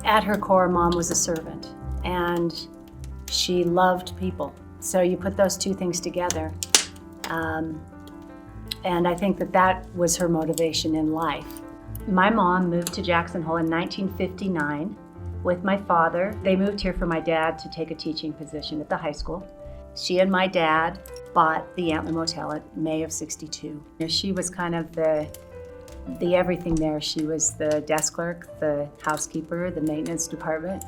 At her core, Mom was a servant, and she loved people. So you put those two things together, and I think that was her motivation in life. My mom moved to Jackson Hole in 1959 with my father. They moved here for my dad to take a teaching position at the high school. She and my dad bought the Antler Motel in May of '62. She was kind of the everything there. She was the desk clerk, the housekeeper, the maintenance department.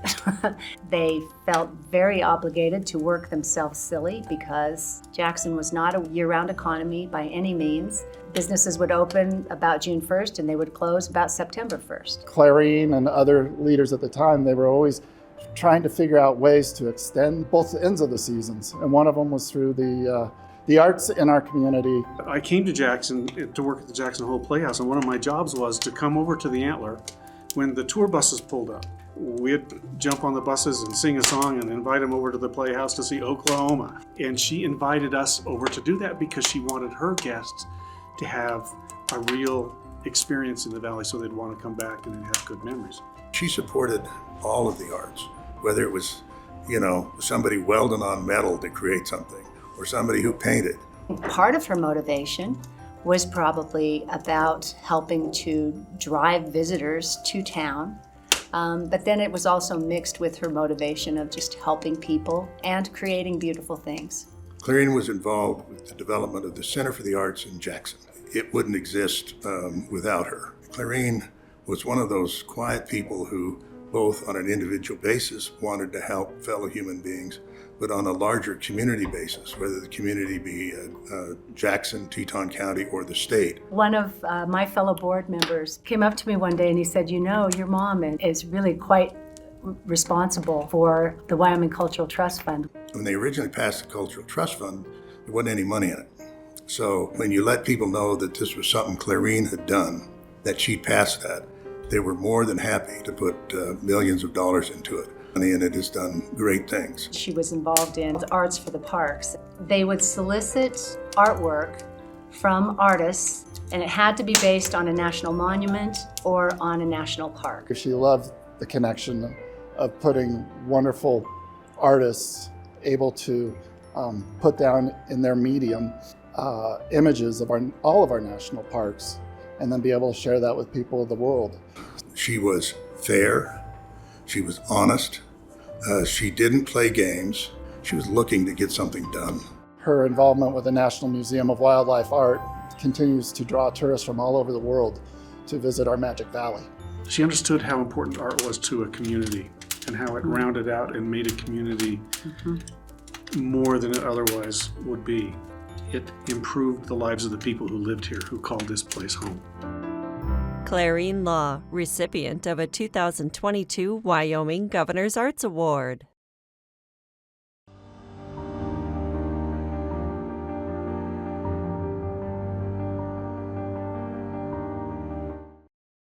They felt very obligated to work themselves silly because Jackson was not a year-round economy by any means. Businesses would open about June 1st and they would close about September 1st. Clarene and other leaders at the time, they were always trying to figure out ways to extend both ends of the seasons. And one of them was through the arts in our community. I came to Jackson to work at the Jackson Hole Playhouse, and one of my jobs was to come over to the Antler when the tour buses pulled up. We'd jump on the buses and sing a song and invite them over to the Playhouse to see Oklahoma. And she invited us over to do that because she wanted her guests to have a real experience in the Valley so they'd want to come back and have good memories. She supported all of the arts, whether it was, somebody welding on metal to create something, or somebody who painted. Part of her motivation was probably about helping to drive visitors to town, but then it was also mixed with her motivation of just helping people and creating beautiful things. Clarene was involved with the development of the Center for the Arts in Jackson. It wouldn't exist without her. Clarene was one of those quiet people who, both on an individual basis, wanted to help fellow human beings, but on a larger community basis, whether the community be Jackson, Teton County, or the state. One of my fellow board members came up to me one day and he said, your mom is really quite responsible for the Wyoming Cultural Trust Fund. When they originally passed the Cultural Trust Fund, there wasn't any money in it. So when you let people know that this was something Clarene had done, that she'd passed that, they were more than happy to put millions of dollars into it. And it has done great things. She was involved in Arts for the Parks. They would solicit artwork from artists, and it had to be based on a national monument or on a national park. She loved the connection of putting wonderful artists able to put down in their medium images of all of our national parks, and then be able to share that with people of the world. She was fair. She was honest. She didn't play games. She was looking to get something done. Her involvement with the National Museum of Wildlife Art continues to draw tourists from all over the world to visit our Magic Valley. She understood how important art was to a community and how it rounded out and made a community more than it otherwise would be. It improved the lives of the people who lived here, who called this place home. Clarene Law, recipient of a 2022 Wyoming Governor's Arts Award.